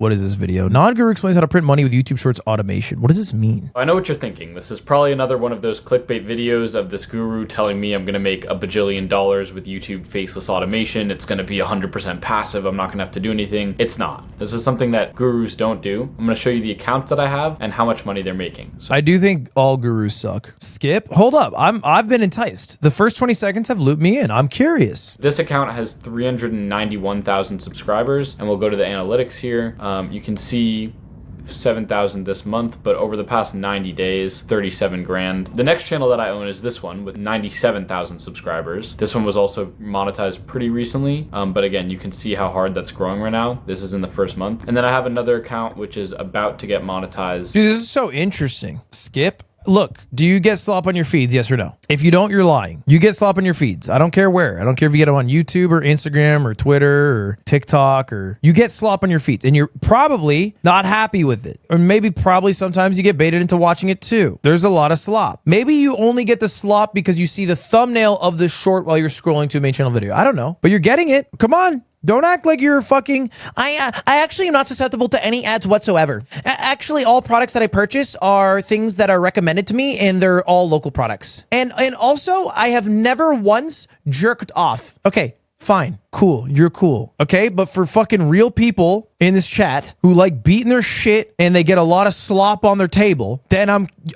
What is this video? Non-guru explains how to print money with YouTube Shorts automation. What does this mean? I know what you're thinking. This is probably another one of those clickbait videos of this guru telling me I'm going to make $1 bajillion with YouTube faceless automation. It's going to be 100% passive. I'm not going to have to do anything. It's not. This is something that gurus don't do. I'm going to show you the accounts that I have and how much money they're making. So I do think all gurus suck. Skip. Hold up. I've been enticed. The first 20 seconds have looped me in. I'm curious. this account has 391,000 subscribers, and we'll go to the analytics here. You can see 7,000 this month, but over the past 90 days, 37 grand. The next channel that I own is this one with 97,000 subscribers. This one was also monetized pretty recently, but again, you can see how hard that's growing right now. This is in the first month. And then I have another account which is about to get monetized. Dude, this is so interesting. Skip. Look, do you get slop on your feeds, yes or no? If you don't, you're lying. You get slop on your feeds. I don't care where. I don't care if you get them on YouTube or Instagram or Twitter or TikTok, or you get slop on your feeds and you're probably not happy with it. Or maybe probably sometimes you get baited into watching it too. There's a lot of slop. Maybe you only get the slop because you see the thumbnail of the short while you're scrolling to a main channel video. I don't know, but you're getting it. Come on. Don't act like you're fucking... I actually am not susceptible to any ads whatsoever. Actually, all products that I purchase are things that are recommended to me, and they're all local products. And also, I have never once jerked off. Okay, fine. Cool. You're cool. Okay, but for fucking real people in this chat who like beating their shit and they get a lot of slop on their table, then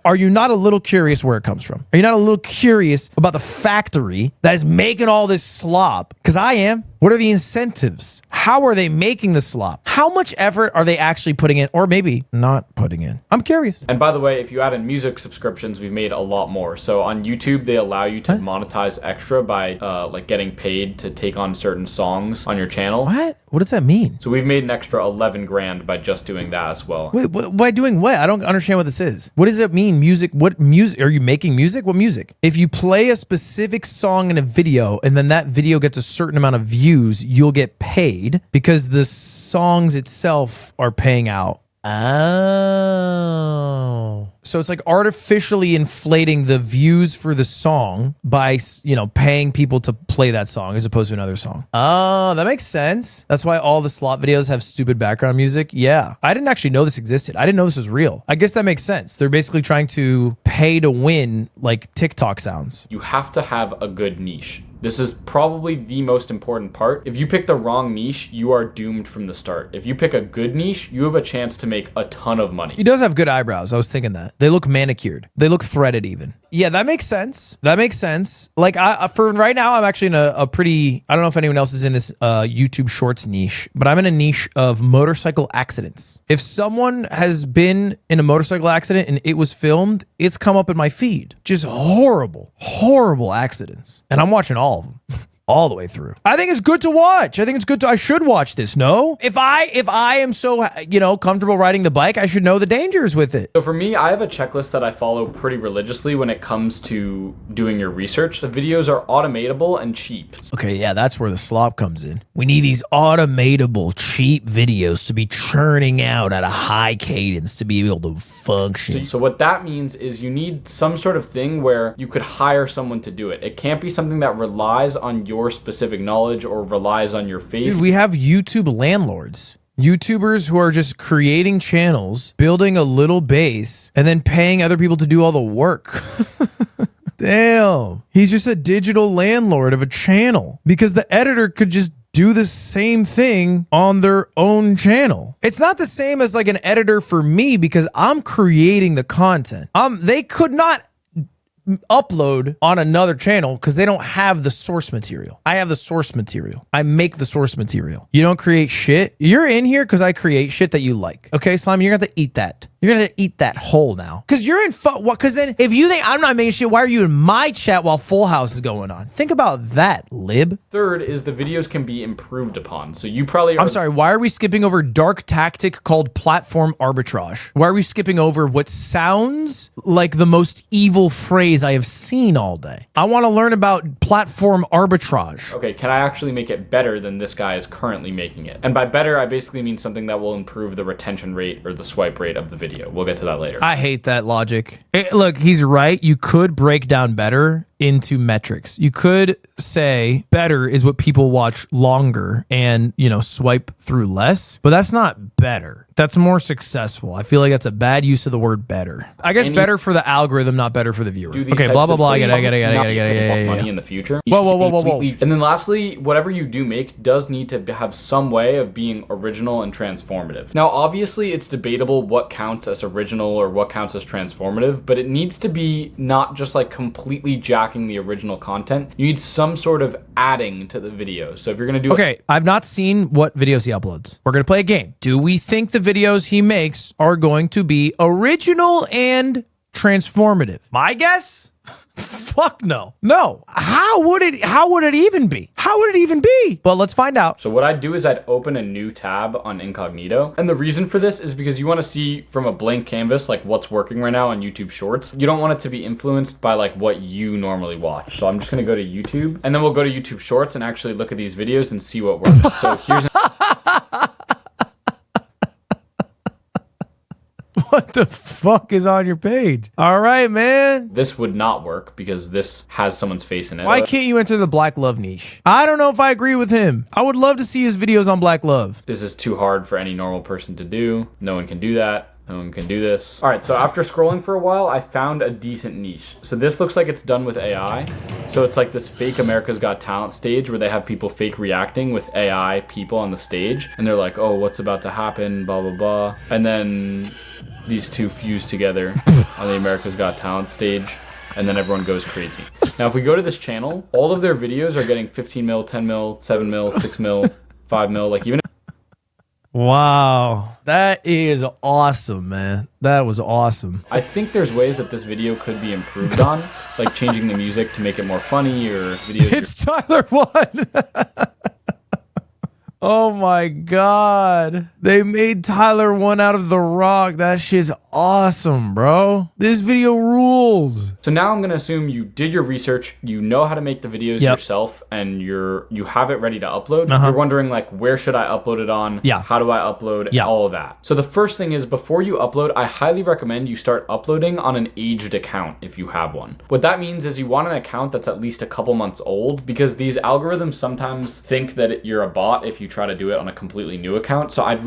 are you not a little curious where it comes from? Are you not a little curious about the factory that is making all this slop? Because I am. What are the incentives? How are they making the slop? How much effort are they actually putting in, or maybe not putting in? I'm curious. And by the way, if you add in music subscriptions, we've made a lot more. So on YouTube, they allow you to monetize extra by like getting paid to take on certain songs on your channel. What? What does that mean? So we've made an extra 11 grand by just doing that as well. Wait, by doing what? I don't understand what this is. What does it mean? Music? What music? Are you making music? What music? If you play a specific song in a video and then that video gets a certain amount of views, you'll get paid because the songs itself are paying out. Oh. So it's like artificially inflating the views for the song by, you know, paying people to play that song as opposed to another song. Oh, that makes sense. That's why all the slot videos have stupid background music. Yeah. I didn't actually know this existed. I didn't know this was real. I guess that makes sense. They're basically trying to pay to win like TikTok sounds. You have to have a good niche. This is probably the most important part. If you pick the wrong niche, you are doomed from the start. If you pick a good niche, you have a chance to make a ton of money. He does have good eyebrows. I was thinking that. They look manicured. They look threaded even. Yeah, that makes sense. That makes sense. Like for right now, I'm actually in a pretty, I don't know if anyone else is in this YouTube Shorts niche, but I'm in a niche of motorcycle accidents. If someone has been in a motorcycle accident and it was filmed, it's come up in my feed. Just horrible, horrible accidents. And I'm watching all of them. All the way through. I think it's good to watch. I think it's good to, I should watch this, no? If I am so, you know, comfortable riding the bike, I should know the dangers with it. So for me, I have a checklist that I follow pretty religiously when it comes to doing your research. The videos are automatable and cheap. Okay, yeah, that's where the slop comes in. We need these automatable, cheap videos to be churning out at a high cadence to be able to function. So what that means is you need some sort of thing where you could hire someone to do it. It can't be something that relies on your specific knowledge or relies on your face. Dude, we have YouTube landlords. YouTubers who are just creating channels, building a little base, and then paying other people to do all the work. Damn. He's just a digital landlord of a channel because the editor could just do the same thing on their own channel. It's not the same as like an editor for me because I'm creating the content. They could not upload on another channel because they don't have the source material. I have the source material. I make the source material. You don't create shit. You're in here because I create shit that you like. Okay, Slime, you're gonna have to eat that. You're gonna eat that whole now. Because you're in what? Because then if you think I'm not making shit, why are you in my chat while Full House is going on? Think about that, lib. Third is the videos can be improved upon. So you probably I'm sorry, why are we skipping over dark tactic called platform arbitrage? Why are we skipping over what sounds like the most evil phrase I have seen all day? I want to learn about platform arbitrage. Okay, can I actually make it better than this guy is currently making it? And by better, I basically mean something that will improve the retention rate or the swipe rate of the video. We'll get to that later. I hate that logic. Look, he's right. You could break down better into metrics. You could say better is what people watch longer and, you know, swipe through less, but that's not better. That's more successful. I feel like that's a bad use of the word better. I guess better for the algorithm, not better for the viewer. Okay, blah, blah, blah. I get it. Money in the future. Whoa. And then lastly, whatever you do make does need to have some way of being original and transformative. Now, obviously, it's debatable what counts as original or what counts as transformative, but it needs to be not just like completely jacking the original content. You need some sort of adding to the video. So if you're going to do Okay, I've not seen what videos he uploads. We're going to play a game. Do we think the videos he makes are going to be original and transformative? My guess? Fuck no. No. How would it even be? How would it even be? But let's find out. So what I'd do is I'd open a new tab on incognito. And the reason for this is because you want to see from a blank canvas like what's working right now on YouTube Shorts. You don't want it to be influenced by like what you normally watch. So I'm just going to go to YouTube and then we'll go to YouTube Shorts and actually look at these videos and see what works. So here's What the fuck is on your page? All right, man. This would not work because this has someone's face in it. Why can't you enter the black love niche? I don't know if I agree with him. I would love to see his videos on black love. This is too hard for any normal person to do. No one can do that. No one can do this. All right, so after scrolling for a while, I found a decent niche. So this looks like it's done with AI. So it's like this fake America's Got Talent stage where they have people fake reacting with AI people on the stage. And they're like, oh, what's about to happen, blah, blah, blah. And then these two fuse together on the America's Got Talent stage. And then everyone goes crazy. Now, if we go to this channel, all of their videos are getting 15 mil, 10 mil, 7 mil, 6 mil, 5 mil, like even... Wow, that is awesome, man. That was awesome. I think there's ways that this video could be improved on, like changing the music to make it more funny or videos. It's Tyler One. Oh my God. They made Tyler One out of The Rock. That shit's awesome, bro. This video rules. So now I'm going to assume you did your research, you know how to make the videos yourself, and you have it ready to upload. You're wondering like, where should I upload it on? Yeah. How do I upload? All of that. So the first thing is before you upload, I highly recommend you start uploading on an aged account if you have one. What that means is you want an account that's at least a couple months old because these algorithms sometimes think that you're a bot if you try to do it on a completely new account. So I'd...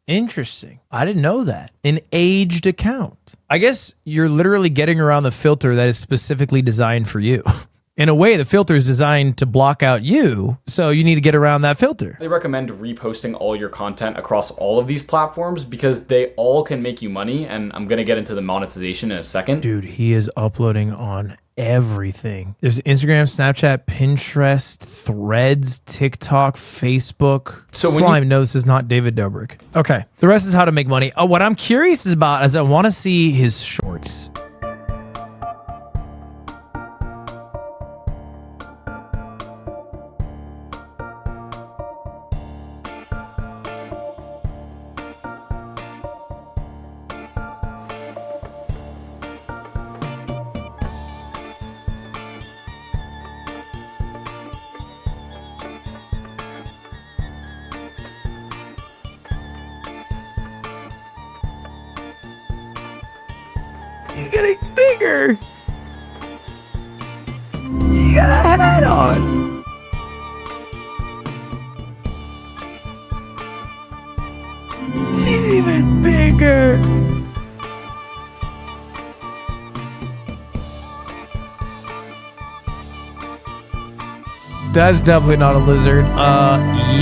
Interesting. I didn't know that. An aged account. I guess you're literally getting around the filter that is specifically designed for you. In a way, the filter is designed to block out you, so you need to get around that filter. I recommend reposting all your content across all of these platforms because they all can make you money, and I'm going to get into the monetization in a second. Dude, he is uploading on everything. There's Instagram, Snapchat, Pinterest, Threads, TikTok, Facebook. So Slime, no, this is not David Dobrik. Okay, the rest is how to make money. What I'm curious about is I want to see his shorts. He's getting bigger. You got a hat on. He's even bigger. That's definitely not a lizard.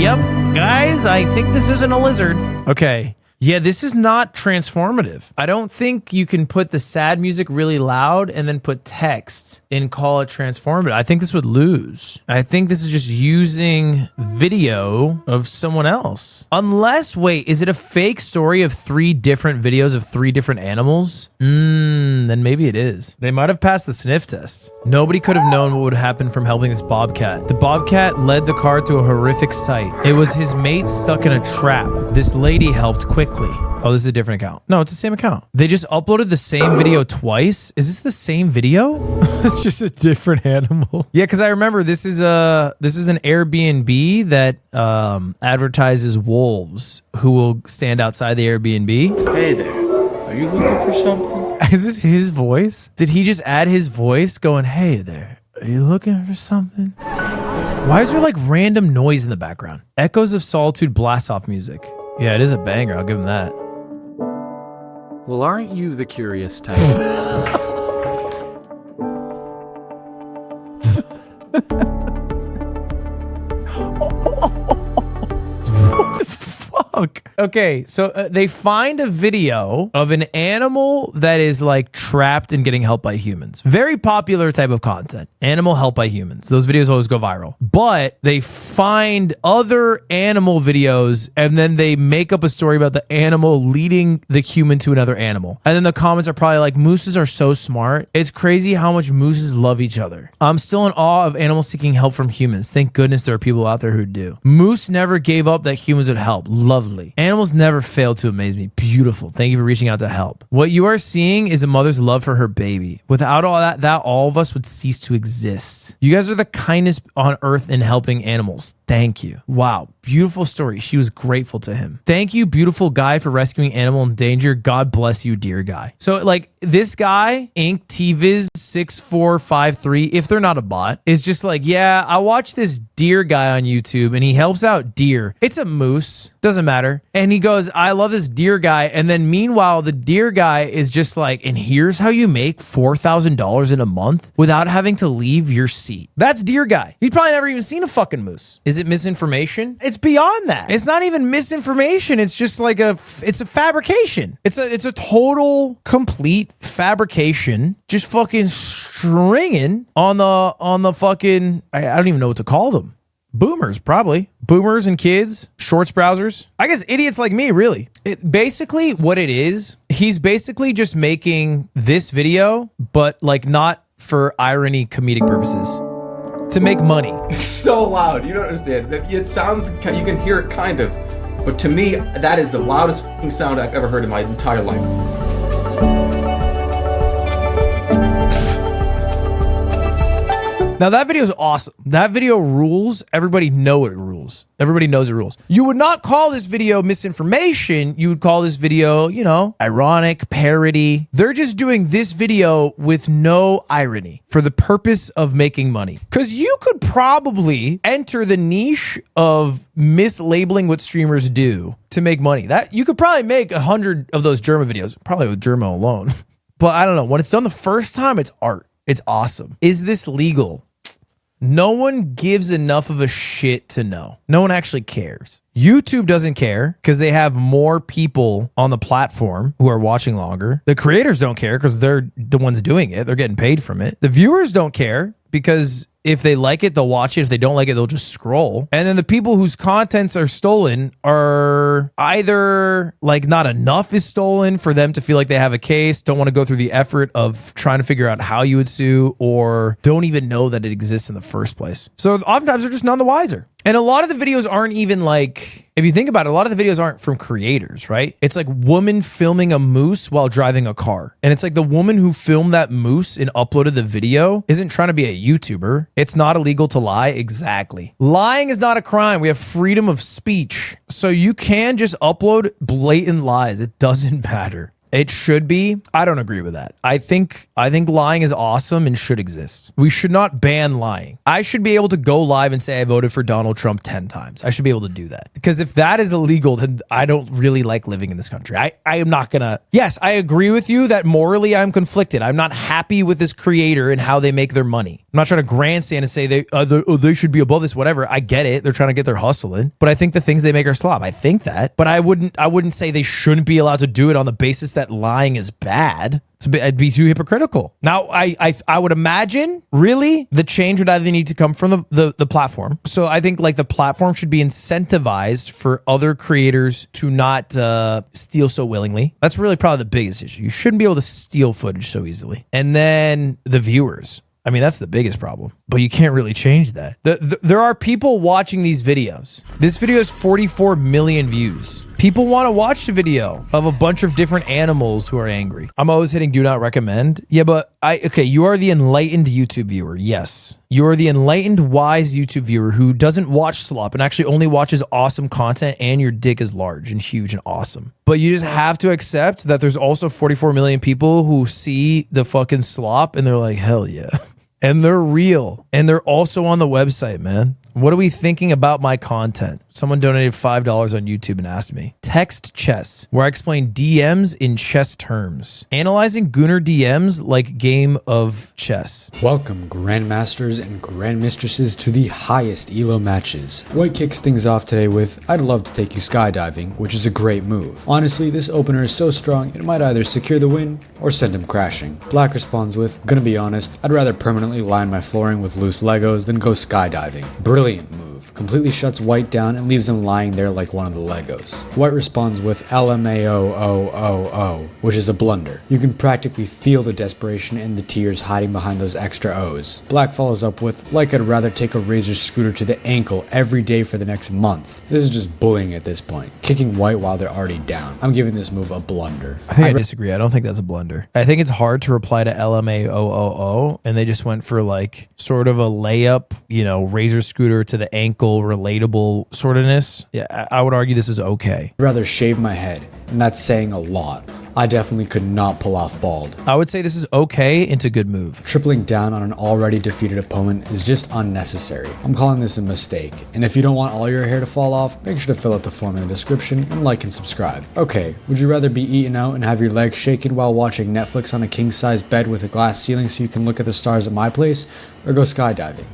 Yep. Guys, I think this isn't a lizard. Okay. Yeah, this is not transformative. I don't think you can put the sad music really loud and then put text and call it transformative. I think this would lose. I think this is just using video of someone else. Unless, wait, is it a fake story of 3 different videos of 3 different animals? Then maybe it is. They might have passed the sniff test. Nobody could have known what would happen from helping this bobcat. The bobcat led the car to a horrific sight. It was his mate stuck in a trap. This lady helped quickly. Oh, this is a different account. No, it's the same account. They just uploaded the same video twice. Is this the same video? It's just a different animal. Yeah, because I remember this is an Airbnb that advertises wolves who will stand outside the Airbnb. Hey there, are you looking for something? Is this his voice? Did he just add his voice going, hey there, are you looking for something? Why is there like random noise in the background? Echoes of Solitude blast off music. Yeah, it is a banger. I'll give him that. Well, aren't you the curious type? What the fuck? Okay, so they find a video of an animal that is like trapped and getting helped by humans. Very popular type of content. Animal helped by humans. Those videos always go viral. But they find other animal videos and then they make up a story about the animal leading the human to another animal. And then the comments are probably like, mooses are so smart. It's crazy how much mooses love each other. I'm still in awe of animals seeking help from humans. Thank goodness there are people out there who do. Moose never gave up that humans would help. Lovely. Animals never fail to amaze me. Beautiful. Thank you for reaching out to help. What you are seeing is a mother's love for her baby. Without all that all of us would cease to exist. You guys are the kindest on earth in helping animals. Thank you. Wow. Beautiful story. She was grateful to him. Thank you, beautiful guy, for rescuing animal in danger. God bless you, dear guy. So like this guy, Inc. TViz 6453, if they're not a bot, is just like, yeah, I watched this deer guy on YouTube and he helps out deer. It's a moose. Doesn't matter. And he goes, I love this deer guy. And then meanwhile, the deer guy is just like, and here's how you make $4,000 in a month without having to leave your seat. That's deer guy. He's probably never even seen a fucking moose. Is it misinformation? It's beyond that. It's not even misinformation. It's just like it's a fabrication. It's a total complete fabrication. Just fucking stringing on the fucking, I don't even know what to call them. Boomers, probably. Boomers and kids, shorts browsers. I guess idiots like me, really. Basically, what it is, he's basically just making this video, but like not for irony, comedic purposes. To make money. It's so loud. You don't understand. It sounds, you can hear it kind of. But to me, that is the loudest f***ing sound I've ever heard in my entire life. Now that video is awesome. That video rules. Everybody know it rules. Everybody knows it rules. You would not call this video misinformation. You would call this video, you know, ironic, parody. They're just doing this video with no irony for the purpose of making money. Because you could probably enter the niche of mislabeling what streamers do to make money. That you could probably make 100 of those Germa videos, probably with Germa alone. But I don't know. When it's done the first time, it's art. It's awesome. Is this legal? No one gives enough of a shit to know. No one actually cares. YouTube doesn't care because they have more people on the platform who are watching longer. The creators don't care because they're the ones doing it. They're getting paid from it. The viewers don't care because if they like it, they'll watch it. If they don't like it, they'll just scroll. And then the people whose contents are stolen are either like not enough is stolen for them to feel like they have a case, don't want to go through the effort of trying to figure out how you would sue, or don't even know that it exists in the first place. So oftentimes they're just none the wiser. And a lot of the videos aren't even like, if you think about it, a lot of the videos aren't from creators, right? It's like woman filming a moose while driving a car. And it's like the woman who filmed that moose and uploaded the video isn't trying to be a YouTuber. It's not illegal to lie. Exactly. Lying is not a crime. We have freedom of speech. So you can just upload blatant lies. It doesn't matter. It should be. I don't agree with that. I think lying is awesome and should exist. We should not ban lying. I should be able to go live and say I voted for Donald Trump 10 times. I should be able to do that. Because if that is illegal, then I don't really like living in this country. I am not gonna... Yes, I agree with you that morally I'm conflicted. I'm not happy with this creator and how they make their money. I'm not trying to grandstand and say they should be above this, whatever. I get it. They're trying to get their hustle in. But I think the things they make are slop. I think that. But I wouldn't say they shouldn't be allowed to do it on the basis that lying is bad. I'd be too hypocritical. Now, I would imagine, really, the change would either need to come from the platform. So I think like the platform should be incentivized for other creators to not steal so willingly. That's really probably the biggest issue. You shouldn't be able to steal footage so easily. And then the viewers. I mean, that's the biggest problem, but you can't really change that. There are people watching these videos. This video has 44 million views. People want to watch a video of a bunch of different animals who are angry. I'm always hitting do not recommend. Yeah, but okay, you are the enlightened YouTube viewer. Yes. You are the enlightened, wise YouTube viewer who doesn't watch slop and actually only watches awesome content, and your dick is large and huge and awesome. But you just have to accept that there's also 44 million people who see the fucking slop and they're like, hell yeah. And they're real. And they're also on the website, man. What are we thinking about my content? Someone donated $5 on YouTube and asked me. Text chess, where I explain DMs in chess terms. Analyzing Gunnar DMs like game of chess. Welcome, Grandmasters and Grandmistresses, to the highest ELO matches. White kicks things off today with, I'd love to take you skydiving, which is a great move. Honestly, this opener is so strong, it might either secure the win or send him crashing. Black responds with, gonna be honest, I'd rather permanently line my flooring with loose Legos than go skydiving. Brilliant move. Completely shuts White down and leaves him lying there like one of the Legos. White responds with LMAO, which is a blunder. You can practically feel the desperation and the tears hiding behind those extra O's. Black follows up with, like I'd rather take a Razor scooter to the ankle every day for the next month. This is just bullying at this point. Kicking White while they're already down. I'm giving this move a blunder. I think I disagree. I don't think that's a blunder. I think it's hard to reply to LMAO, and they just went for like sort of a layup, you know, Razor scooter to the ankle, relatable sortness. Yeah, I would argue this is okay. I'd rather shave my head, and that's saying a lot. I definitely could not pull off bald. I would say this is okay into good move. Tripling down on an already defeated opponent is just unnecessary. I'm calling this a mistake, and if you don't want all your hair to fall off, make sure to fill out the form in the description and like and subscribe. Okay, would you rather be eaten out and have your legs shaken while watching Netflix on a king-size bed with a glass ceiling so you can look at the stars at my place, or go skydiving?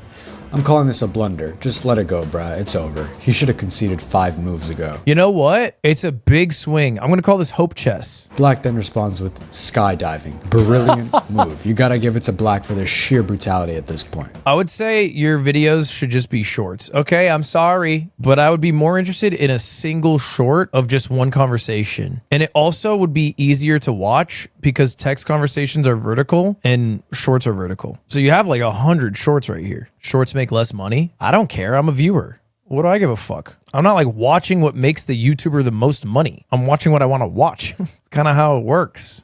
I'm calling this a blunder. Just let it go, bruh. It's over. He should have conceded 5 moves ago. You know what? It's a big swing. I'm going to call this hope chess. Black then responds with skydiving. Brilliant move. You gotta give it to Black for their sheer brutality at this point. I would say your videos should just be shorts. Okay, I'm sorry, but I would be more interested in a single short of just one conversation. And it also would be easier to watch because text conversations are vertical and shorts are vertical. So you have like 100 shorts right here. Shorts make less money. I don't care. I'm a viewer. What do I give a fuck? I'm not like watching what makes the YouTuber the most money. I'm watching what I want to watch. It's kind of how it works.